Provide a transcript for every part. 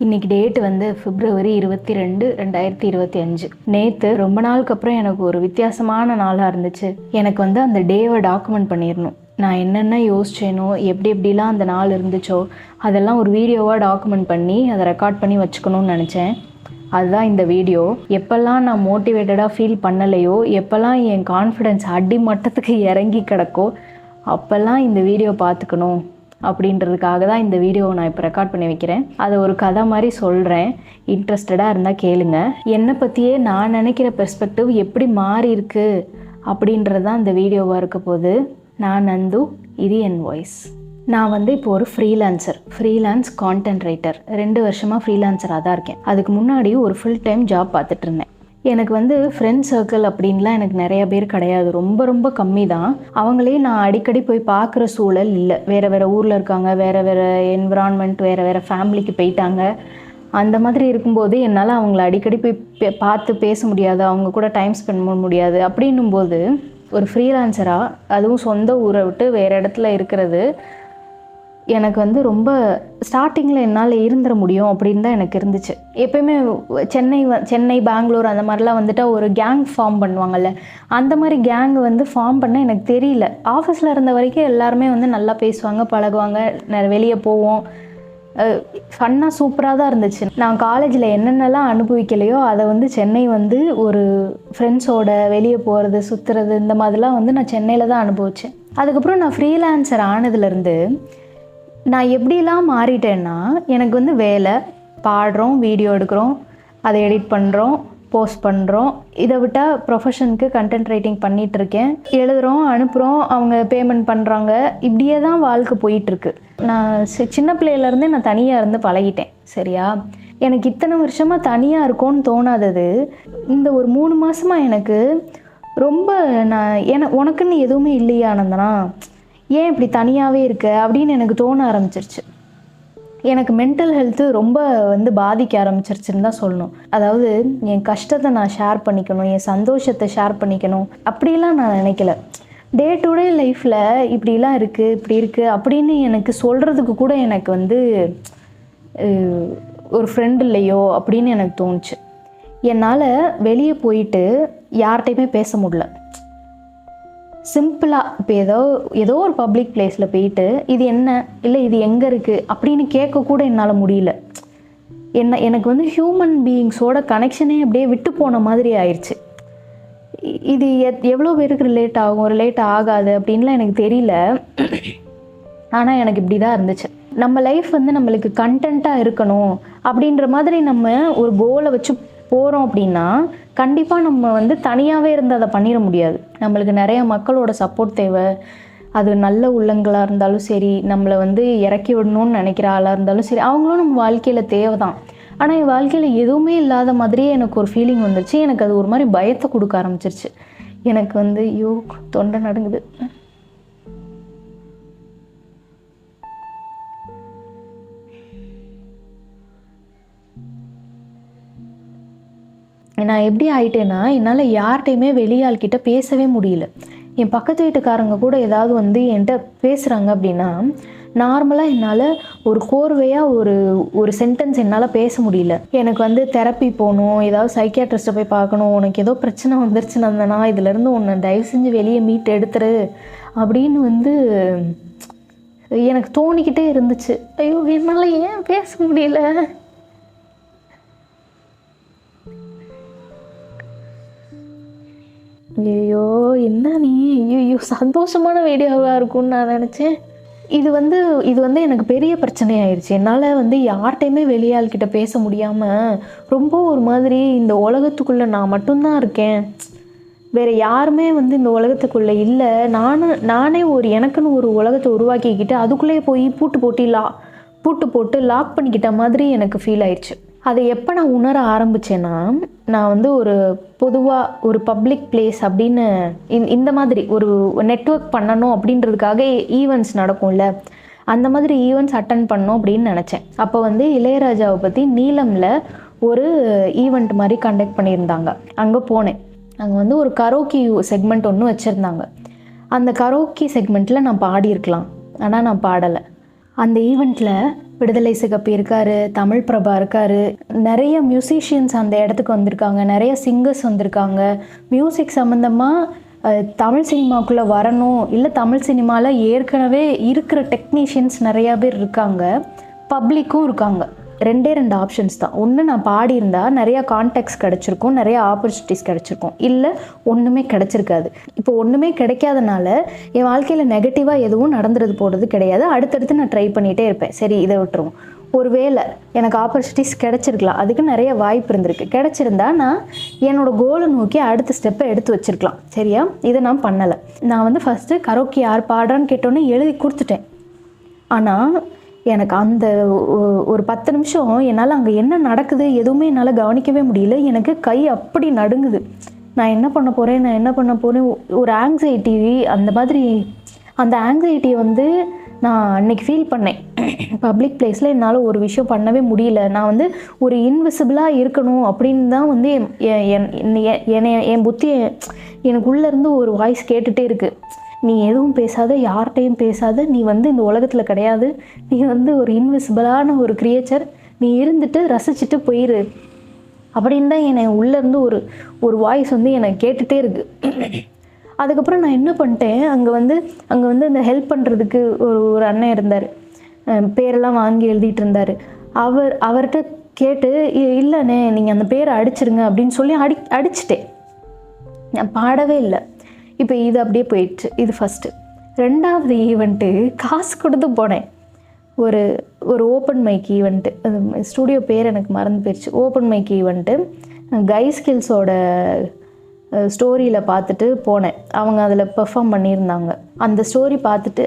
இன்றைக்கி டேட்டு வந்து February 22, 2025. நேற்று ரொம்ப நாளுக்கு அப்புறம் எனக்கு ஒரு வித்தியாசமான நாளாக இருந்துச்சு. எனக்கு வந்து அந்த டேவை டாக்குமெண்ட் பண்ணிடணும். நான் என்னென்ன யோசிச்சேனோ, எப்படி எப்படிலாம் அந்த நாள் இருந்துச்சோ அதெல்லாம் ஒரு வீடியோவாக டாக்குமெண்ட் பண்ணி அதை ரெக்கார்ட் பண்ணி வச்சுக்கணும்னு நினச்சேன். அதுதான் இந்த வீடியோ. எப்போல்லாம் நான் மோட்டிவேட்டடாக ஃபீல் பண்ணலையோ, எப்போல்லாம் என் கான்ஃபிடென்ஸ் அடி மட்டத்துக்கு இறங்கி கிடக்கோ, அப்போல்லாம் இந்த வீடியோ பார்த்துக்கணும் அப்படின்றதுக்காக தான் இந்த வீடியோவை நான் இப்போ ரெக்கார்ட் பண்ணி வைக்கிறேன். அதை ஒரு கதை மாதிரி சொல்கிறேன், இன்ட்ரெஸ்டடாக இருந்தால் கேளுங்க. என்னை பற்றியே நான் நினைக்கிற பெர்ஸ்பெக்டிவ் எப்படி மாறி இருக்கு அப்படின்றது தான் இந்த வீடியோவாக இருக்க போகுது. நான் நந்து, இது என் வாய்ஸ். நான் வந்து இப்போ ஒரு ஃப்ரீலான்ஸ் கான்டென்ட் ரைட்டர். 2 வருஷமாக ஃப்ரீலான்சராக தான் இருக்கேன். அதுக்கு முன்னாடி ஒரு ஃபுல் டைம் ஜாப் பார்த்துட்டு இருந்தேன். எனக்கு வந்து ஃப்ரெண்ட் சர்க்கிள் அப்படின்லாம் எனக்கு நிறைய பேர் கிடையாது, ரொம்ப கம்மி தான். அவங்களே நான் அடிக்கடி போய் பார்க்குற சூழல் இல்லை. வேறு ஊரில் இருக்காங்க, வேறு என்விரான்மெண்ட், வேறு ஃபேமிலிக்கு போயிட்டாங்க. அந்த மாதிரி இருக்கும்போது என்னால் அவங்கள அடிக்கடி போய் பார்த்து பேச முடியாது, அவங்க கூட டைம் ஸ்பெண்ட் பண்ண முடியாது. அப்படின்னும்போது ஒரு ஃப்ரீலான்சராக, அதுவும் சொந்த ஊரை விட்டு வேறு இடத்துல இருக்கிறது எனக்கு வந்து ரொம்ப ஸ்டார்டிங்கில் என்னால் இருந்துட முடியும் அப்படின்னு தான் எனக்கு இருந்துச்சு. எப்போயுமே சென்னை பெங்களூர் அந்த மாதிரிலாம் வந்துட்டு ஒரு கேங் ஃபார்ம் பண்ணுவாங்கள்ல, அந்த மாதிரி கேங் வந்து ஃபார்ம் பண்ண எனக்கு தெரியல. ஆஃபீஸில் இருந்த வரைக்கும் எல்லாருமே வந்து நல்லா பேசுவாங்க, பழகுவாங்க, வெளியே போவோம், ஃபன்னாக சூப்பராக தான் இருந்துச்சு. நான் காலேஜில் என்னென்னலாம் அனுபவிக்கலையோ அதை வந்து சென்னை வந்து ஒரு ஃப்ரெண்ட்ஸோட வெளியே போகிறது, சுற்றுறது, இந்த மாதிரிலாம் வந்து நான் சென்னையில் தான் அனுபவித்தேன். அதுக்கப்புறம் நான் ஃப்ரீலான்சர் ஆனதுலேருந்து நான் எப்படிலாம் மாறிட்டேன்னா, எனக்கு வந்து வேலை, பாடுறோம், வீடியோ எடுக்கிறோம், அதை எடிட் பண்ணுறோம், போஸ்ட் பண்ணுறோம். இதை விட்டால் ப்ரொஃபஷனுக்கு கண்டென்ட் ரைட்டிங் பண்ணிகிட்ருக்கேன், எழுதுகிறோம், அனுப்புகிறோம், அவங்க பேமெண்ட் பண்ணுறாங்க. இப்படியே தான் வாழ்க்கை போயிட்டுருக்கு. நான் சின்ன பிள்ளையிலேருந்தே நான் தனியாக இருந்து பழகிட்டேன். சரியா? எனக்கு இத்தனை வருஷமாக தனியாக இருக்கோன்னு தோணாதது இந்த ஒரு 3 மாதமாக எனக்கு ரொம்ப உனக்குன்னு எதுவுமே இல்லையா ஆனந்தனா, ஏன் இப்படி தனியாகவே இருக்க அப்படின்னு எனக்கு தோண ஆரம்பிச்சிருச்சு. எனக்கு மென்டல் ஹெல்த்து ரொம்ப வந்து பாதிக்க ஆரம்பிச்சிருச்சுன்னு தான் சொல்லணும். அதாவது என் கஷ்டத்தை நான் ஷேர் பண்ணிக்கணும், என் சந்தோஷத்தை ஷேர் பண்ணிக்கணும் அப்படிலாம் நான் நினைக்கல. டே டு டே லைஃப்பில் இப்படிலாம் இப்படி இருக்குது அப்படின்னு எனக்கு சொல்கிறதுக்கு கூட எனக்கு வந்து ஒரு ஃப்ரெண்ட் இல்லையோ அப்படின்னு எனக்கு தோணுச்சு. என்னால் வெளியே போயிட்டு யார்கிட்டையுமே பேச முடியல. சிம்பிளாக இப்போ ஏதோ ஒரு பப்ளிக் பிளேஸில் போயிட்டு இது என்ன, இல்லை இது எங்கே இருக்குது அப்படின்னு கேட்கக்கூட என்னால் முடியல. எனக்கு வந்து ஹியூமன் பீயிங்ஸோட கனெக்ஷனே அப்படியே விட்டு போன மாதிரி ஆயிடுச்சு. இது எவ்வளோ பேருக்கு ரிலேட் ஆகாது அப்படின்லாம் எனக்கு தெரியல. ஆனால் எனக்கு இப்படி தான் இருந்துச்சு. நம்ம லைஃப் வந்து நம்மளுக்கு கண்டென்ட்டாக இருக்கணும் அப்படின்ற மாதிரி நம்ம ஒரு கோலை வச்சு போகிறோம் அப்படின்னா கண்டிப்பாக நம்ம வந்து தனியாகவே இருந்து அதை பண்ணிட முடியாது. நம்மளுக்கு நிறைய மக்களோட சப்போர்ட் தேவை. அது நல்ல உள்ளங்களாக இருந்தாலும் சரி, நம்மளை வந்து இறக்கி விடணும்னு நினைக்கிற ஆளாக இருந்தாலும் சரி, அவங்களும் நம்ம வாழ்க்கையில் தேவை தான். ஆனால் என் வாழ்க்கையில் எதுவுமே இல்லாத மாதிரியே எனக்கு ஒரு ஃபீலிங் வந்துருச்சு. எனக்கு அது ஒரு மாதிரி பயத்தை கொடுக்க ஆரம்பிச்சிருச்சு. எனக்கு வந்து தொண்டை நடுங்குது. நான் எப்படி ஆயிட்டேன்னா, என்னால் யார்கிட்டையுமே வெளியாள்கிட்ட பேசவே முடியல. என் பக்கத்து வீட்டுக்காரங்க கூட ஏதாவது வந்து என்கிட்ட பேசுகிறாங்க அப்படின்னா நார்மலாக என்னால் ஒரு கோர்வையாக ஒரு சென்டென்ஸ் என்னால் பேச முடியல. எனக்கு வந்து தெரப்பி போகணும், ஏதாவது சைக்கியாட்ரிஸ்ட்டை போய் பார்க்கணும், உனக்கு ஏதோ பிரச்சனை வந்துருச்சுன்னா இதுலேருந்து உன்னை தயவு செஞ்சு வெளியே மீட் எடுத்துரு அப்படின்னு வந்து எனக்கு தோணிக்கிட்டே இருந்துச்சு. ஐயோ, என்னால் ஏன் பேச முடியல? ஐயோ என்ன நீ, ஐயோ சந்தோஷமான வீடியோவாக இருக்கும்னு நான் நினச்சேன். இது வந்து எனக்கு பெரிய பிரச்சனையாயிருச்சு. என்னால் வந்து யார்கிட்டையுமே வெளியாள்கிட்ட பேச முடியாமல் ரொம்ப ஒரு மாதிரி இந்த உலகத்துக்குள்ளே நான் மட்டும்தான் இருக்கேன், வேறு யாருமே வந்து இந்த உலகத்துக்குள்ளே இல்லை. நானே எனக்குன்னு ஒரு உலகத்தை உருவாக்கிக்கிட்டு அதுக்குள்ளேயே போய் பூட்டு போட்டு லாக் பண்ணிக்கிட்ட மாதிரி எனக்கு ஃபீல் ஆயிடுச்சு. அதை எப்போ நான் உணர ஆரம்பித்தேன்னா, நான் வந்து பொதுவாக ஒரு பப்ளிக் பிளேஸ் அப்படின்னு இந்த மாதிரி ஒரு நெட்வொர்க் பண்ணணும் அப்படின்றதுக்காக ஈவெண்ட்ஸ் நடக்கும்ல, அந்த மாதிரி ஈவெண்ட்ஸ் அட்டன் பண்ணணும் அப்படின்னு நினச்சேன். அப்போ வந்து இளையராஜாவை பற்றி நீலமில் ஒரு ஈவெண்ட் மாதிரி கண்டக்ட் பண்ணியிருந்தாங்க. அங்கே போனேன். அங்கே வந்து ஒரு கரோக்கி செக்மெண்ட் ஒன்று வச்சுருந்தாங்க. அந்த கரோக்கி செக்மெண்ட்டில் நான் பாடியிருக்கலாம், ஆனால் நான் பாடலை. அந்த ஈவெண்ட்டில் விடுதலை சிகப்பு இருக்கார், தமிழ் பிரபா இருக்கார், நிறைய மியூசிஷியன்ஸ் அந்த இடத்துக்கு வந்திருக்காங்க, நிறைய சிங்கர்ஸ் வந்திருக்காங்க. மியூசிக் சம்மந்தமாக தமிழ் சினிமாக்குள்ளே வரணும், இல்லை தமிழ் சினிமாவில் ஏற்கனவே இருக்கிற டெக்னீஷியன்ஸ் நிறையா பேர் இருக்காங்க, பப்ளிக்கும் இருக்காங்க. 2 ஆப்ஷன்ஸ் தான். ஒன்று, நான் பாடியிருந்தால் நிறையா கான்டெக்ட்ஸ் கிடச்சிருக்கும், நிறையா ஆப்பர்ச்சுனிட்டிஸ் கிடச்சிருக்கும், இல்லை ஒன்றுமே கிடச்சிருக்காது. இப்போ ஒன்றுமே கிடைக்காதனால என் வாழ்க்கையில் நெகட்டிவாக எதுவும் நடந்துறது போடுறது கிடையாது. அடுத்தடுத்து நான் ட்ரை பண்ணிகிட்டே இருப்பேன். சரி, இதை விட்டுருவோம். ஒரு வேளை எனக்கு ஆப்பர்ச்சுனிட்டிஸ் கிடச்சிருக்கலாம், அதுக்கு நிறைய வாய்ப்பு இருந்திருக்கு. கிடச்சிருந்தா நான் என்னோடய கோலை நோக்கி அடுத்த ஸ்டெப்பை எடுத்து வச்சுருக்கலாம். சரியா? இதை நான் பண்ணலை. நான் ஃபஸ்ட்டு கரோக்கி யார் பாடுறான்னு கேட்டோன்னே எழுதி கொடுத்துட்டேன். ஆனால் எனக்கு அந்த ஒரு 10 நிமிஷம் என்னால் அங்கே என்ன நடக்குது எதுவுமே என்னால் கவனிக்கவே முடியல. எனக்கு கை அப்படி நடுங்குது. நான் என்ன பண்ண போகிறேன் ஒரு ஆங்ஸைட்டி, அந்த மாதிரி அந்த ஆங்ஸைட்டியை நான் அன்றைக்கி ஃபீல் பண்ணேன். பப்ளிக் பிளேஸில் என்னால் ஒரு விஷயம் பண்ணவே முடியல. நான் ஒரு இன்விசிபிளாக இருக்கணும் அப்படின்னு தான் என் புத்தி எனக்கு உள்ளேருந்து ஒரு வாய்ஸ் கேட்டுகிட்டே இருக்குது. நீ எதுவும் பேசாத, யார்கிட்டையும் பேசாத, நீ இந்த உலகத்தில் கிடையாது, நீ ஒரு இன்விசிபிளான ஒரு கிரியேச்சர், நீ இருந்துட்டு ரசிச்சுட்டு போயிரு அப்படின்னு தான் என்னை உள்ளேருந்து ஒரு வாய்ஸ் எனக்கு கேட்டுகிட்டே இருக்குது. அதுக்கப்புறம் நான் என்ன பண்ணிட்டேன், அங்கே இந்த ஹெல்ப் பண்ணுறதுக்கு ஒரு அண்ணன் இருந்தார், பேரெல்லாம் வாங்கி எழுதிட்டு இருந்தார். அவர்கிட்ட கேட்டு, இல்லைண்ணே நீங்கள் அந்த பேரை அடிச்சிருங்க அப்படின்னு சொல்லி அடிச்சிட்டேன். நான் பாடவே இல்லை. இப்போ இது அப்படியே போயிடுச்சு. இது ஃபஸ்ட்டு. 2வது ஈவெண்ட்டு காசு கொடுத்து போனேன். ஒரு ஓப்பன் மைக் ஈவெண்ட்டு, ஸ்டூடியோ பேர் எனக்கு மறந்து போயிடுச்சு. ஓப்பன் மைக் ஈவெண்ட்டு கை ஸ்கில்ஸோட ஸ்டோரியில் பார்த்துட்டு போனேன். அவங்க அதில் பெர்ஃபார்ம் பண்ணியிருந்தாங்க. அந்த ஸ்டோரி பார்த்துட்டு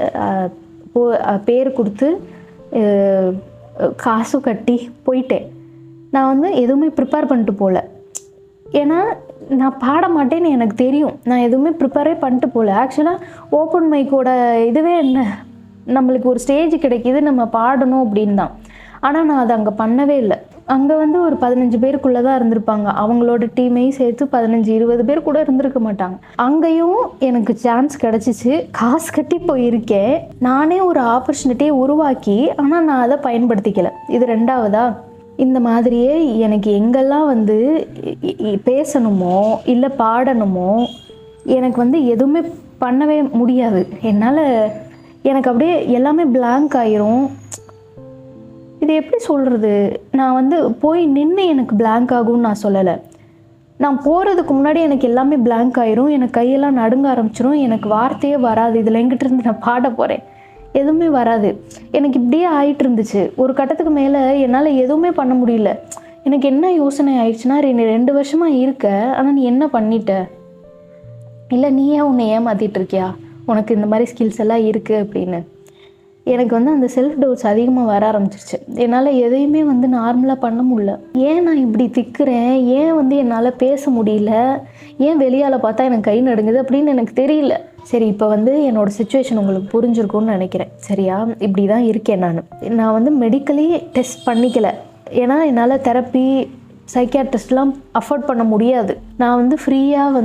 பேர் கொடுத்து காசு கட்டி போயிட்டேன். நான் எதுவுமே ப்ரிப்பேர் பண்ணிட்டு போகல. ஏன்னா நான் பாட மாட்டேன்னு எனக்கு தெரியும். நான் எதுவுமே ப்ரிப்பேரே பண்ணிட்டு போகல. ஆக்சுவலாக ஓப்பன் மைக்கோட இதுவே என்ன, நம்மளுக்கு ஒரு ஸ்டேஜ் கிடைக்கிது, நம்ம பாடணும் அப்படின்னு தான். ஆனால் நான் அதை அங்கே பண்ணவே இல்லை. அங்கே ஒரு 15 பேருக்குள்ளே தான் இருந்திருப்பாங்க. அவங்களோட டீமையும் சேர்த்து 15-20 பேர் கூட இருந்திருக்க மாட்டாங்க. அங்கேயும் எனக்கு சான்ஸ் கிடச்சிச்சு. காசு கட்டி போயிருக்கேன். நானே ஒரு ஆப்பர்ச்சுனிட்டியை உருவாக்கி, ஆனால் நான் அதை பயன்படுத்திக்கலை. இது 2வதா. இந்த மாதிரியே எனக்கு எங்கெல்லாம் பேசணுமோ இல்லை பாடணுமோ எனக்கு எதுவுமே பண்ணவே முடியாது. என்னால் எனக்கு அப்படியே எல்லாமே பிளாங்க் ஆயிரும். இது எப்படி சொல்கிறது, நான் போய் நின்று எனக்கு பிளாங்க் ஆகும்னு நான் சொல்லலை. நான் போகிறதுக்கு முன்னாடி எனக்கு எல்லாமே பிளாங்க் ஆயிரும். எனக்கு கையெல்லாம் நடுங்க ஆரம்பிச்சிடும். எனக்கு வார்த்தையே வராது. இதில் எங்கிட்ட இருந்து நான் பாட போகிறேன், எதுவுமே வராது. எனக்கு இப்படியே ஆகிட்டு இருந்துச்சு. ஒரு கட்டத்துக்கு மேலே என்னால் எதுவுமே பண்ண முடியல. எனக்கு என்ன யோசனை ஆயிடுச்சுன்னா, 2 வருஷமாக இருக்க, ஆனால் நீ என்ன பண்ணிட்ட, இல்லை நீயே உன்னை ஏமாற்றிட்டு இருக்கியா, உனக்கு இந்த மாதிரி ஸ்கில்ஸ் எல்லாம் இருக்குது அப்படின்னு. எனக்கு அந்த செல்ஃப் டவுட்ஸ் அதிகமாக வர ஆரம்பிச்சிருச்சு. என்னால் எதையுமே நார்மலாக பண்ண முடியல. ஏன் நான் இப்படி திக்குறேன், ஏன் என்னால் பேச முடியல, ஏன் வெளியால் பார்த்தா எனக்கு கை நடுங்குது அப்படின்னு எனக்கு தெரியல. சரி, இப்போ என்னோடய சுச்சுவேஷன் உங்களுக்கு புரிஞ்சிருக்கும்னு நினைக்கிறேன். சரியா? இப்படி தான் இருக்கேன். நான் மெடிக்கலி டெஸ்ட் பண்ணிக்கல. ஏன்னா என்னால் தெரப்பி, சைக்கியாட்ரிஸ்ட்லாம் அஃபோர்ட் பண்ண முடியாது. நான் ஃப்ரீயாக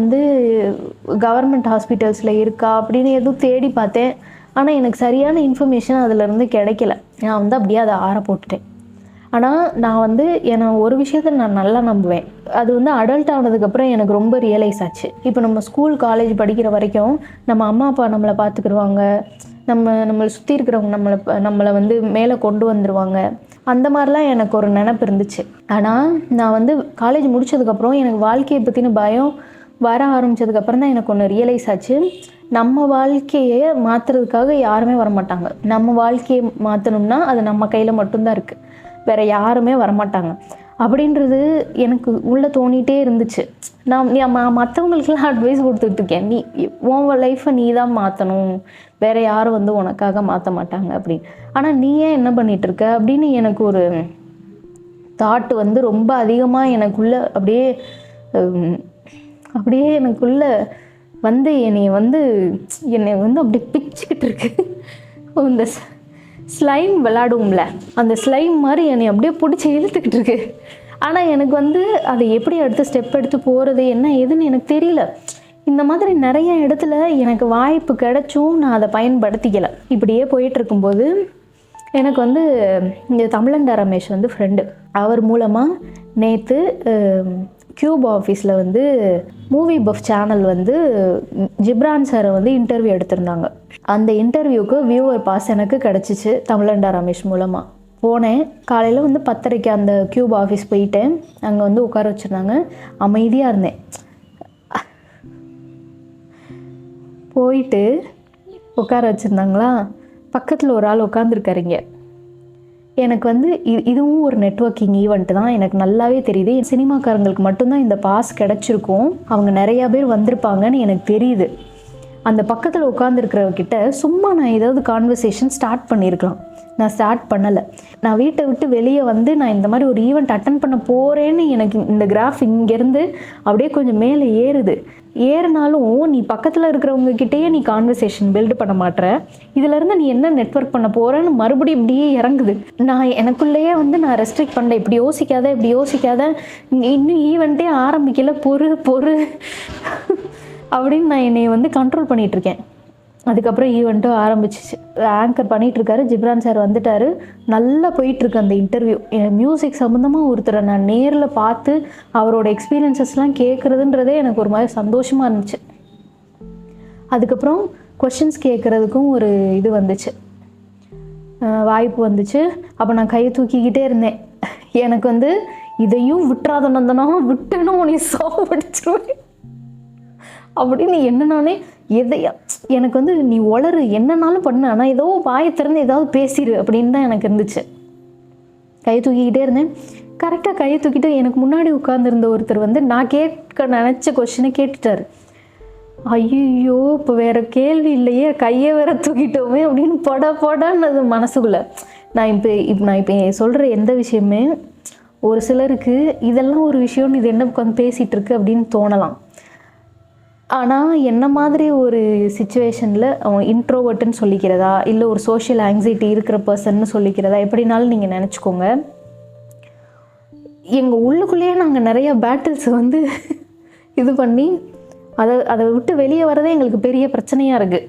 கவர்மெண்ட் ஹாஸ்பிட்டல்ஸில் இருக்கா அப்படின்னு எதுவும் தேடி பார்த்தேன். ஆனால் எனக்கு சரியான இன்ஃபர்மேஷன் அதிலேருந்து கிடைக்கல. நான் அப்படியே அதை ஆற போட்டுட்டேன். ஆனால் நான் என்னை ஒரு விஷயத்தில் நான் நல்லா நம்புவேன். அது அடல்ட் ஆனதுக்கப்புறம் எனக்கு ரொம்ப ரியலைஸ் ஆச்சு. இப்போ நம்ம ஸ்கூல் காலேஜ் படிக்கிற வரைக்கும் நம்ம அம்மா அப்பா நம்மளை பார்த்துக்கிடுவாங்க, நம்மளை சுற்றி இருக்கிறவங்க நம்மளை மேலே கொண்டு வந்துடுவாங்க. அந்த மாதிரிலாம் எனக்கு ஒரு நினப்பு இருந்துச்சு. ஆனால் நான் காலேஜ் முடித்ததுக்கப்புறம் எனக்கு வாழ்க்கையை பற்றின பயம் வர ஆரம்பித்ததுக்கப்புறம் தான் எனக்கு ஒன்று ரியலைஸ் ஆச்சு. நம்ம வாழ்க்கையை மாற்றுறதுக்காக யாருமே வரமாட்டாங்க. நம்ம வாழ்க்கையை மாற்றணும்னா அது நம்ம கையில் மட்டும்தான் இருக்குது, வேறு யாருமே வரமாட்டாங்க அப்படின்றது எனக்கு உள்ளே தோணிகிட்டே இருந்துச்சு. நான் மற்றவங்களுக்கெல்லாம் அட்வைஸ் கொடுத்துட்ருக்கேன், நீ உன் லைஃப்பை நீ தான் மாற்றணும், வேறு யாரும் உனக்காக மாற்ற மாட்டாங்க அப்படின்னு. ஆனால் நீ ஏன் என்ன பண்ணிகிட்ருக்க அப்படின்னு எனக்கு ஒரு தாட்டு ரொம்ப அதிகமாக எனக்குள்ளே அப்படியே எனக்குள்ளே என்னை அப்படியே பிச்சுக்கிட்டு இருக்கு. இந்த ஸ்லைம் விளாடுவோம்ல, அந்த ஸ்லைம் மாதிரி என்னை அப்படியே பிடிச்சி இழுத்துக்கிட்டு இருக்கு. ஆனால் எனக்கு அதை எப்படி அடுத்த ஸ்டெப் எடுத்து போகிறது என்ன ஏதுன்னு எனக்கு தெரியல. இந்த மாதிரி நிறைய இடத்துல எனக்கு வாய்ப்பு கிடைச்சும் நான் அதை பயன்படுத்திக்கலை. இப்படியே போயிட்டுருக்கும்போது எனக்கு வந்து இந்த தமிழண்டா ரமேஷ் வந்து ஃப்ரெண்டு. அவர் மூலமாக நேற்று கியூப் ஆஃபீஸில் வந்து மூவி பஃப் சேனல் வந்து ஜிப்ரான் சாரை வந்து இன்டர்வியூ எடுத்திருந்தாங்க. அந்த இன்டர்வியூக்கு வியூவர் பாஸ் எனக்கு கிடச்சிச்சு தமிழண்டா ரமேஷ் மூலமாக. போனேன். காலையில் வந்து 10:30 அந்த கியூப் ஆஃபீஸ் போயிட்டேன். அங்கே வந்து உட்கார வச்சுருந்தாங்க. அமைதியாக இருந்தேன். போயிட்டு உட்கார வச்சுருந்தாங்களா, பக்கத்தில் ஒரு ஆள் உட்காந்துருக்காருங்க. எனக்கு வந்து இதுவும் ஒரு நெட்வொர்க்கிங் ஈவெண்ட்டு தான். எனக்கு நல்லாவே தெரியுது. சினிமாக்காரங்களுக்கு மட்டும்தான் இந்த பாஸ் கிடச்சிருக்கும், அவங்க நிறையா பேர் வந்திருப்பாங்கன்னு எனக்கு தெரியுது. அந்த பக்கத்தில் உட்காந்துருக்கிறவர்கிட்ட சும்மா நான் ஏதாவது கான்வர்சேஷன் ஸ்டார்ட் பண்ணியிருக்கலாம். நான் ஸ்டார்ட் பண்ணலை. நான் வீட்டை விட்டு வெளியே வந்து நான் இந்த மாதிரி ஒரு ஈவெண்ட் அட்டன் பண்ண போகிறேன்னு எனக்கு இந்த கிராஃப் இங்கேருந்து அப்படியே கொஞ்சம் மேலே ஏறினாலும் நீ பக்கத்தில் இருக்கிறவங்கக்கிட்டேயே நீ கான்வர்சேஷன் பில்டு பண்ண மாட்டேற, இதிலேருந்து நீ என்ன நெட்வொர்க் பண்ண போகிறேன்னு மறுபடியும் இப்படியே இறங்குது. நான் எனக்குள்ளேயே வந்து நான் ரெஸ்ட்ரிக்ட் பண்ணேன். இப்படி யோசிக்காத இன்னும் ஈவெண்ட்டே ஆரம்பிக்கல, பொறு அப்படின்னு நான் என்னை வந்து கண்ட்ரோல் பண்ணிகிட்ருக்கேன். அதுக்கப்புறம் ஈவெண்ட்டும் ஆரம்பிச்சிச்சு. ஆங்கர் பண்ணிகிட்ருக்காரு. ஜிப்ரான் சார் வந்துட்டார். நல்லா போயிட்டுருக்கு அந்த இன்டர்வியூ. மியூசிக் சம்மந்தமாக ஒருத்தரை நான் நேரில் பார்த்து அவரோட எக்ஸ்பீரியன்ஸஸ்லாம் கேட்குறதுன்றதே எனக்கு ஒரு மாதிரி சந்தோஷமாக இருந்துச்சு. அதுக்கப்புறம் கொஷின்ஸ் கேட்குறதுக்கும் ஒரு இது வந்துச்சு, வாய்ப்பு வந்துச்சு. அப்போ நான் கையை தூக்கிக்கிட்டே இருந்தேன். எனக்கு வந்து இதையும் விட்டுறாத நந்தனா, விட்டணும் நீ சாப்பிடுச்சிருவேன் அப்படின்னு என்னன்னானே எதையா எனக்கு வந்து நீ உளறு என்னன்னாலும் பண்ண, ஆனால் ஏதோ வாயை திறந்து ஏதாவது பேசிடு அப்படின்னு தான் எனக்கு இருந்துச்சு. கையை தூக்கிக்கிட்டே இருந்தேன். கரெக்டாக கையை தூக்கிட்டு எனக்கு முன்னாடி உட்காந்துருந்த ஒருத்தர் வந்து நான் கேட்க நினச்ச கொஸ்டினை கேட்டுட்டார். ஐயோ இப்போ வேறு கேள்வி இல்லையே, கையை வேற தூக்கிட்டோமே அப்படின்னு படான்னு மனசுக்குள்ளே. நான் இப்போ சொல்கிற எந்த விஷயமே ஒரு சிலருக்கு இதெல்லாம் ஒரு விஷயம்னு இது என்ன உட்காந்து பேசிகிட்டு இருக்கு அப்படின்னு தோணலாம். ஆனால் என்ன மாதிரி ஒரு சிச்சுவேஷனில் அவன் இன்ட்ரோவர்ட்டுன்னு சொல்லிக்கிறதா, இல்லை ஒரு சோஷியல் ஆங்ஸைட்டி இருக்கிற பர்சன்னு சொல்லிக்கிறதா, எப்படினாலும் நீங்கள் நினச்சிக்கோங்க. எங்கள் உள்ளுக்குள்ளேயே நாங்கள் நிறைய பேட்டில்ஸ் வந்து இது பண்ணி அதை விட்டு வெளியே வரதே எங்களுக்கு பெரிய பிரச்சனையாக இருக்குது.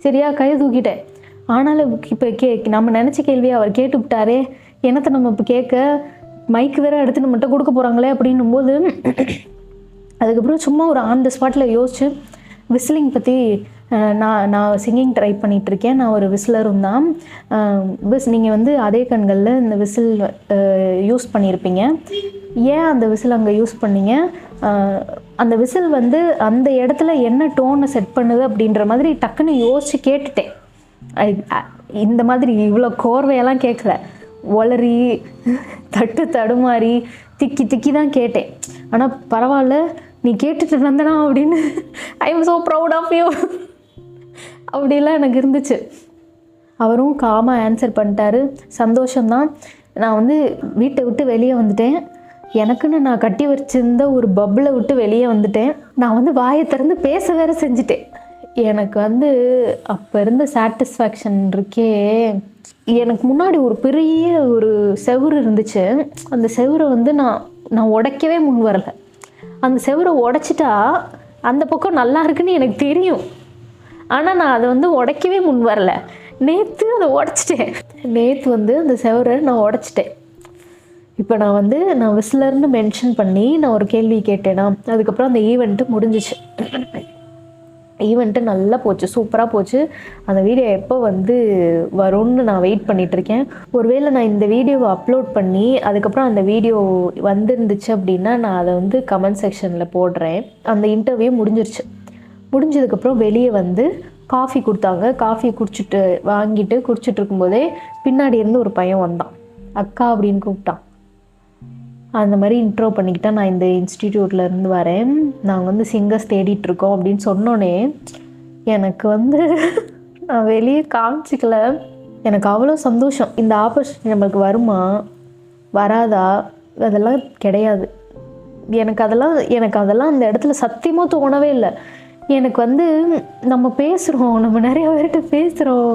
சரியா, கையை தூக்கிட்டேன். ஆனாலும் இப்போ நம்ம நினச்ச கேள்வியை அவர் கேட்டுவிட்டாரே, என்னத்தை நம்ம இப்போ கேட்க, மைக்கு வேறு எடுத்து நம்மகிட்ட கொடுக்க போகிறாங்களே அப்படின்னும் போது அதுக்கப்புறம் சும்மா ஒரு ஆன் த ஸ்பாட்டில் யோசிச்சு விசிலிங் பற்றி நான் சிங்கிங் ட்ரை பண்ணிகிட்ருக்கேன். நான் ஒரு விசிலரும் தான். நீங்கள் வந்து அதே கண்களில் இந்த விசில் யூஸ் பண்ணியிருப்பீங்க. ஏன் அந்த விசில் அங்கே யூஸ் பண்ணீங்க, அந்த விசில் வந்து அந்த இடத்துல என்ன டோனை செட் பண்ணுது அப்படின்ற மாதிரி டக்குன்னு யோசித்து கேட்டுட்டேன். இந்த மாதிரி இவ்வளோ கோர்வையெல்லாம் கேட்கல, ஒளரி தடுமாறி திக்கி தான் கேட்டேன். ஆனால் பரவாயில்ல, நீ கேட்டுட்டு வந்தனா அப்படின்னு I am so proud of you அப்படிலாம் எனக்கு இருந்துச்சு. அவரும் காமாக ஆன்சர் பண்ணிட்டாரு. சந்தோஷம்தான். நான் வந்து வீட்டை விட்டு வெளியே வந்துட்டேன். எனக்குன்னு நான் கட்டி வச்சிருந்த ஒரு பப்பிளை விட்டு வெளியே வந்துட்டேன். நான் வந்து வாயை திறந்து பேச வேற செஞ்சுட்டேன். எனக்கு வந்து அப்போ இருந்த சாட்டிஸ்ஃபேக்ஷன் இருக்கே. எனக்கு முன்னாடி ஒரு பெரிய ஒரு செவுரு இருந்துச்சு. அந்த செவுரை வந்து நான் உடைக்கவே முன் வரலை. அந்த செவுரை உடைச்சிட்டா அந்த பக்கம் நல்லா இருக்குன்னு எனக்கு தெரியும். ஆனால் நான் அதை வந்து உடைக்கவே முன் வரலை. நேற்று அதை உடைச்சிட்டேன். நேற்று வந்து அந்த செவரை நான் உடைச்சிட்டேன். இப்போ நான் விசிலர்னு மென்ஷன் பண்ணி நான் ஒரு கேள்வி கேட்டேன்னா, அதுக்கப்புறம் அந்த ஈவெண்ட்டு முடிஞ்சிச்சு. ஈவெண்ட்டு நல்லா போச்சு, சூப்பராக போச்சு. அந்த வீடியோ எப்போ வந்து வரும்னு நான் வெயிட் பண்ணிகிட்ருக்கேன். ஒருவேளை நான் இந்த வீடியோவை அப்லோட் பண்ணி அதுக்கப்புறம் அந்த வீடியோ வந்துருந்துச்சு அப்படின்னா நான் அதை வந்து கமெண்ட் செக்ஷனில் போடுறேன். அந்த இன்டர்வியூ முடிஞ்சதுக்கப்புறம் வெளியே வந்து காஃபி கொடுத்தாங்க. காஃபி வாங்கிட்டு குடிச்சிட்டு இருக்கும்போதே பின்னாடி இருந்து ஒரு பையன் வந்தான். அக்கா அப்படின்னு கூப்பிட்டான். அந்த மாதிரி இன்ட்ரோ பண்ணிக்கிட்டா, நான் இந்த இன்ஸ்டிடியூட்லேருந்து வரேன், நாங்கள் வந்து சிங்கர்ஸ் தேடிட்டுருக்கோம் அப்படின்னு சொன்னோன்னே எனக்கு வந்து நான் வெளியே காமிச்சிக்கல. எனக்கு அவ்வளோ சந்தோஷம். இந்த ஆப்பர்ச்சுனிட்டி நம்மளுக்கு வருமா வராதா அதெல்லாம் கிடையாது. எனக்கு அதெல்லாம் அந்த இடத்துல சத்தியமாக தோணவே இல்லை. எனக்கு வந்து நம்ம பேசுகிறோம், நம்ம நிறைய பேர்கிட்ட பேசுகிறோம்,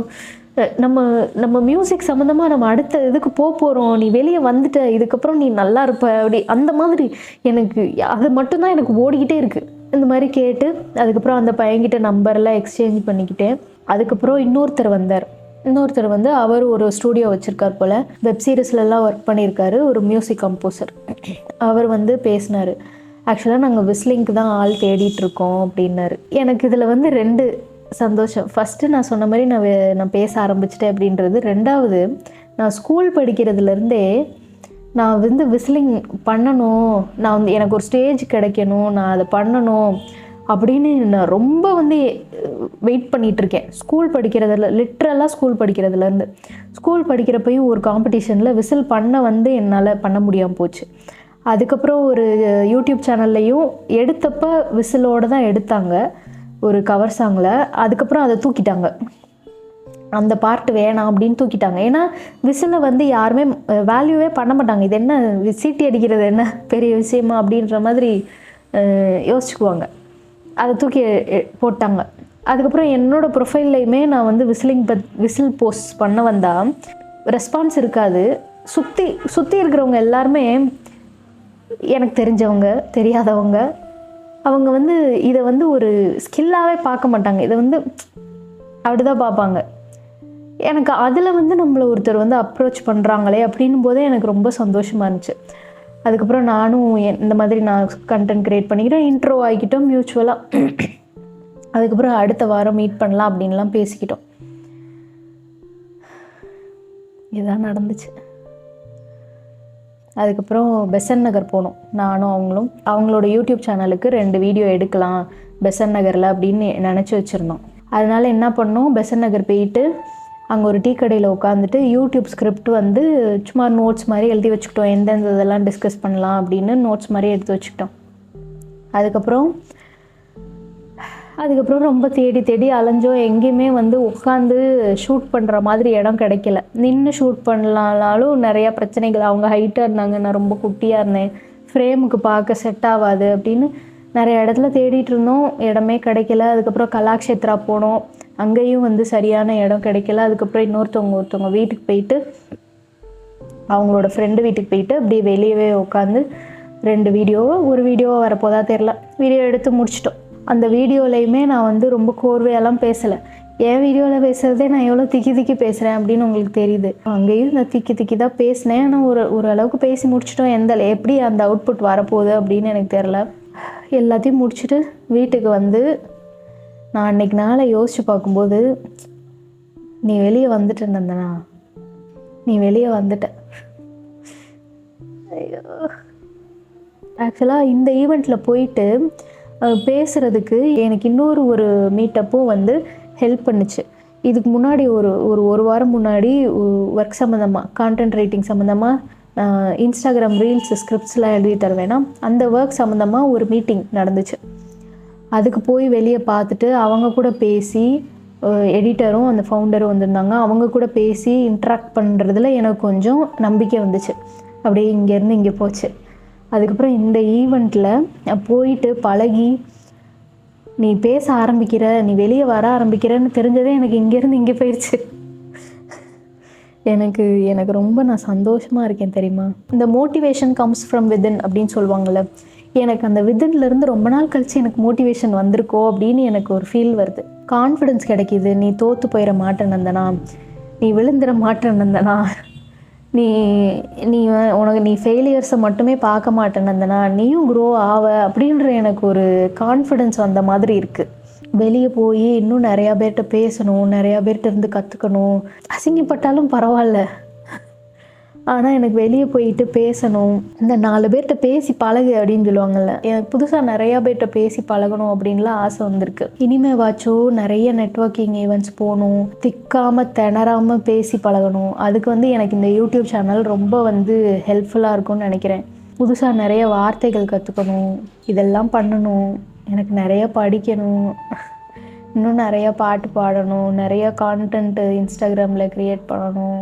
நம்ம மியூசிக் சம்மந்தமாக நம்ம அடுத்த இதுக்கு போகிறோம், நீ வெளியே வந்துட்ட, இதுக்கப்புறம் நீ நல்லா இருப்ப அப்படி அந்த மாதிரி எனக்கு அது மட்டும்தான் எனக்கு ஓடிக்கிட்டே இருக்குது. இந்த மாதிரி கேட்டு அதுக்கப்புறம் அந்த பையன்கிட்ட நம்பரெல்லாம் எக்ஸ்சேஞ்ச் பண்ணிக்கிட்டேன். அதுக்கப்புறம் இன்னொருத்தர் வந்தார். இன்னொருத்தர் வந்து அவர் ஒரு ஸ்டூடியோ வச்சுருக்கார் போல், வெப் சீரிஸ்லலாம் ஒர்க் பண்ணியிருக்காரு, ஒரு மியூசிக் கம்போசர். அவர் வந்து பேசினார், ஆக்சுவலாக நாங்கள் விஸ்லிங்க்கு தான் ஆள் தேடிட்டுருக்கோம் அப்படின்னாரு. எனக்கு இதில் வந்து 2 சந்தோஷம். ஃபஸ்ட்டு நான் சொன்ன மாதிரி நான் பேச ஆரம்பிச்சிட்டேன் அப்படின்றது. 2வது, நான் ஸ்கூல் படிக்கிறதுலேருந்தே நான் வந்து விஸ்லிங் பண்ணணும், நான் வந்து எனக்கு ஒரு ஸ்டேஜ் கிடைக்கணும், நான் அதை பண்ணணும் அப்படின்னு நான் ரொம்ப வந்து வெயிட் பண்ணிகிட்ருக்கேன். ஸ்கூல் படிக்கிறதுல லிட்ரலாக ஸ்கூல் படிக்கிறப்பையும் ஒரு காம்படிஷனில் விசில் பண்ண வந்து என்னால் பண்ண முடியாமல் போச்சு. அதுக்கப்புறம் ஒரு யூடியூப் சேனல்லையும் எடுத்தப்போ விசிலோடு தான் எடுத்தாங்க ஒரு கவர் சாங்கில். அதுக்கப்புறம் அதை தூக்கிட்டாங்க, அந்த பார்ட் வேணாம் அப்படின்னு தூக்கிட்டாங்க. ஏன்னா விசிலை வந்து யாருமே வேல்யூவே பண்ண மாட்டாங்க. இது என்ன சீட்டி அடிக்கிறது என்ன பெரிய விஷயமா அப்படின்ற மாதிரி யோசிச்சுக்குவாங்க. அதை தூக்கி போட்டாங்க. அதுக்கப்புறம் என்னோடய ப்ரொஃபைல்லையுமே நான் வந்து விசில் போஸ்ட் பண்ண வந்தால் ரெஸ்பான்ஸ் இருக்காது. சுற்றி இருக்கிறவங்க எல்லாருமே எனக்கு தெரிஞ்சவங்க தெரியாதவங்க, அவங்க வந்து இதை வந்து ஒரு ஸ்கில்லாகவே பார்க்க மாட்டாங்க, இதை வந்து அப்படிதான் பார்ப்பாங்க. எனக்கு அதில் வந்து நம்மளை ஒருத்தர் வந்து அப்ரோச் பண்ணுறாங்களே அப்படின்னும் போதே எனக்கு ரொம்ப சந்தோஷமாக இருந்துச்சு. அதுக்கப்புறம் நானும் இந்த மாதிரி நான் கண்டென்ட் க்ரியேட் பண்ணிக்கிறேன், இன்ட்ரோ ஆகிக்கிட்டோம் மியூச்சுவலாக. அதுக்கப்புறம் அடுத்த வாரம் மீட் பண்ணலாம் அப்படின்லாம் பேசிக்கிட்டோம். இதுதான் நடந்துச்சு. அதுக்கப்புறம் பெசன்ட் நகர் போனோம், நானும் அவங்களும். அவங்களோட யூடியூப் சேனலுக்கு 2 வீடியோ எடுக்கலாம் பெசன்ட் நகரில் அப்படின்னு நினச்சி வச்சுருந்தோம். அதனால் என்ன பண்ணோம், பெசன்ட் நகர் போயிட்டு அங்கே ஒரு டீ கடையில் உட்காந்துட்டு யூடியூப் ஸ்கிரிப்ட் வந்து சும்மா நோட்ஸ் மாதிரி எழுதி வச்சுக்கிட்டோம், எந்தெந்த இதெல்லாம் டிஸ்கஸ் பண்ணலாம் அப்படின்னு நோட்ஸ் மாதிரி எடுத்து வச்சுக்கிட்டோம். அதுக்கப்புறம் ரொம்ப தேடி அலைஞ்சோம். எங்கேயுமே வந்து உட்காந்து ஷூட் பண்ணுற மாதிரி இடம் கிடைக்கல. நின்று ஷூட் பண்ணலானாலும் நிறையா பிரச்சனைகள். அவங்க ஹைட்டாக இருந்தாங்க, நான் ரொம்ப குட்டியாக இருந்தேன், ஃப்ரேமுக்கு பார்க்க செட் ஆகாது அப்படின்னு நிறைய இடத்துல தேடிட்டு இருந்தோம், இடமே கிடைக்கல. அதுக்கப்புறம் கலாக்ஷேத்ரா போனோம், அங்கேயும் வந்து சரியான இடம் கிடைக்கல. அதுக்கப்புறம் ஒருத்தவங்க வீட்டுக்கு போயிட்டு, அவங்களோட ஃப்ரெண்டு வீட்டுக்கு போயிட்டு அப்படியே வெளியவே உட்காந்து 2 ஒரு வீடியோவாக வரப்போதா தெரில, வீடியோ எடுத்து முடிச்சிட்டோம். அந்த வீடியோலையுமே நான் வந்து ரொம்ப கோர்வையெல்லாம் பேசலை. என் வீடியோவில் பேசுகிறதே நான் எவ்வளோ திக்கி பேசுகிறேன் அப்படின்னு உங்களுக்கு தெரியுது. அங்கேயும் நான் திக்கி தான் பேசினேன். ஆனால் ஒரு அளவுக்கு பேசி முடிச்சிட்டோம். எப்படி அந்த அவுட்புட் வரப்போகுது அப்படின்னு எனக்கு தெரில. எல்லாத்தையும் முடிச்சுட்டு வீட்டுக்கு வந்து நான் அன்றைக்கி நாளை யோசித்து பார்க்கும்போது, நீ வெளியே வந்துட்ட நந்தனா, நீ வெளியே வந்துட்ட. ஐயோ, ஆக்சுவலாக இந்த ஈவெண்ட்டில் போயிட்டு பேசுகிறதுக்கு எனக்கு ஒரு மீட்டப்பும் வந்து ஹெல்ப் பண்ணுச்சு. இதுக்கு முன்னாடி ஒரு வாரம் முன்னாடி ஒர்க் சம்மந்தமாக, கான்டென்ட் ரைட்டிங் சம்மந்தமாக, இன்ஸ்டாகிராம் ரீல்ஸ் ஸ்கிரிப்ட்ஸ்லாம் எழுதி தருவேன்னா அந்த ஒர்க் சம்மந்தமாக ஒரு மீட்டிங் நடந்துச்சு. அதுக்கு போய் வெளியே பார்த்துட்டு அவங்க கூட பேசி, எடிட்டரும் அந்த ஃபவுண்டரும் வந்திருந்தாங்க, அவங்க கூட பேசி இன்ட்ராக்ட் பண்ணுறதுல எனக்கு கொஞ்சம் நம்பிக்கை வந்துச்சு. அப்படியே இங்கேருந்து இங்கே போச்சு. அதுக்கப்புறம் இந்த ஈவெண்ட்டில் போயிட்டு பழகி நீ பேச ஆரம்பிக்கிற, நீ வெளியே வர ஆரம்பிக்கிறன்னு தெரிஞ்சதே எனக்கு இங்கேருந்து இங்கே போயிடுச்சு. எனக்கு ரொம்ப நான் சந்தோஷமாக இருக்கேன் தெரியுமா. இந்த மோட்டிவேஷன் கம்ஸ் ஃப்ரம் வித்தின் அப்படின்னு சொல்லுவாங்கள்ல, எனக்கு அந்த வித்தின்லேருந்து ரொம்ப நாள் கழித்து எனக்கு மோட்டிவேஷன் வந்திருக்கோ அப்படின்னு எனக்கு ஒரு ஃபீல் வருது. கான்ஃபிடென்ஸ் கிடைக்கிது. நீ தோற்று போயிட மாட்டேன் நந்தனா, நீ விழுந்துட மாட்டேன் நந்தனா, நீ ஃபெயிலியர்ஸை மட்டுமே பார்க்க மாட்டேன் நந்தனா, நீயும் க்ரோ ஆவ அப்படின்ற எனக்கு ஒரு கான்ஃபிடென்ஸ் வந்த மாதிரி இருக்குது. வெளியே போய் இன்னும் நிறையா பேர்கிட்ட பேசணும், நிறையா பேர்கிட்ட இருந்து கற்றுக்கணும். அசிங்கப்பட்டாலும் பரவாயில்ல, ஆனால் எனக்கு வெளியே போயிட்டு பேசணும், இந்த 4 பேர்கிட்ட பேசி பழகு அப்படின்னு சொல்லுவாங்கள்ல, எனக்கு புதுசாக நிறையா பேர்கிட்ட பேசி பழகணும் அப்படின்லாம் ஆசை வந்திருக்கு. இனிமேவாச்சும் நிறைய நெட்வொர்க்கிங் ஈவெண்ட்ஸ் போகணும், திக்காமல் திணறாமல் பேசி பழகணும். அதுக்கு வந்து எனக்கு இந்த யூடியூப் சேனல் ரொம்ப வந்து ஹெல்ப்ஃபுல்லாக இருக்கும்னு நினைக்கிறேன். புதுசாக நிறைய வார்த்தைகள் கற்றுக்கணும், இதெல்லாம் பண்ணணும். எனக்கு நிறைய படிக்கணும், இன்னும் நிறையா பாட்டு பாடணும், நிறையா கான்டென்ட்டு இன்ஸ்டாகிராமில் க்ரியேட் பண்ணணும்,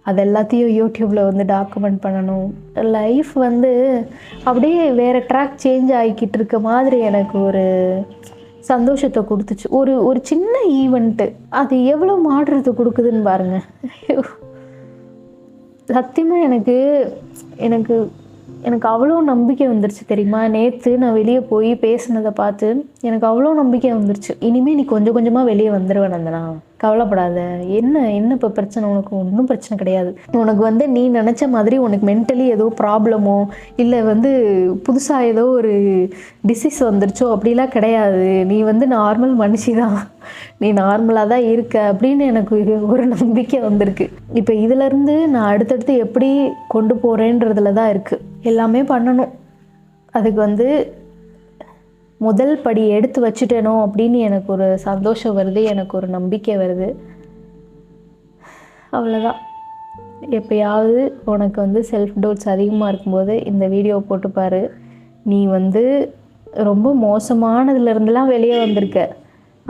அது எல்லாத்தையும் யூடியூப்பில் வந்து டாக்குமெண்ட் பண்ணணும். லைஃப் வந்து அப்படியே வேறு ட்ராக் சேஞ்ச் ஆகிக்கிட்டு இருக்க மாதிரி எனக்கு ஒரு சந்தோஷத்தை கொடுத்துச்சு. ஒரு சின்ன ஈவெண்ட்டு அது எவ்வளோ மாற்றத்தை கொடுக்குதுன்னு பாருங்கள். சத்தியமாக எனக்கு எனக்கு அவ்வளோ நம்பிக்கை வந்துருச்சு தெரியுமா? நேற்று நான் வெளியே போய் பேசுனதை பார்த்து எனக்கு அவ்வளோ நம்பிக்கை வந்துருச்சு. இனிமேல் நீ கொஞ்சம் கொஞ்சமாக வெளியே வந்துடுவேன் நந்தனா, கவலைப்படாத. என்ன இப்போ பிரச்சனை? உனக்கு ஒன்றும் பிரச்சனை கிடையாது. உனக்கு வந்து நீ நினச்ச மாதிரி உனக்கு மென்டலி ஏதோ ப்ராப்ளமோ இல்லை வந்து புதுசாக ஏதோ ஒரு டிசீஸ் வந்துருச்சோ அப்படிலாம் கிடையாது. நீ வந்து நார்மல் மனுஷி தான், நீ நார்மலாக தான் இருக்க அப்படின்னு எனக்கு ஒரு நம்பிக்கை வந்திருக்கு. இப்போ இதிலேருந்து நான் அடுத்தடுத்து எப்படி கொண்டு போகிறேன்றதுல தான் இருக்குது. எல்லாமே பண்ணணும். அதுக்கு வந்து முதல் படி எடுத்து வச்சுட்டேனோ அப்படின்னு எனக்கு ஒரு சந்தோஷம் வருது, எனக்கு ஒரு நம்பிக்கை வருது. அவ்வளோதான். எப்பயாவது உனக்கு வந்து செல்ஃப் டவுட்ஸ் அதிகமாக இருக்கும்போது இந்த வீடியோ போட்டுப்பார். நீ வந்து ரொம்ப மோசமானதுலேருந்துலாம் வெளியே வந்திருக்க.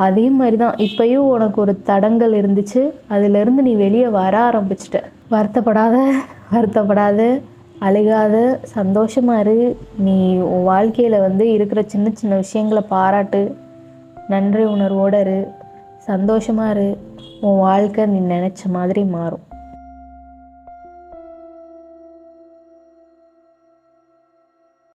அதே மாதிரி தான் இப்போயும் உனக்கு ஒரு தடங்கள் இருந்துச்சு, அதிலேருந்து நீ வெளியே வர ஆரம்பிச்சிட்ட. வருத்தப்படாத, அழுகாத, சந்தோஷமாக இரு. நீ உன் வாழ்க்கையில் வந்து இருக்கிற சின்ன சின்ன விஷயங்களை பாராட்டு, நன்றி உணர்வோடு இரு, சந்தோஷமாக இரு. உன் வாழ்க்கை நீ நினச்ச மாதிரி மாறும்.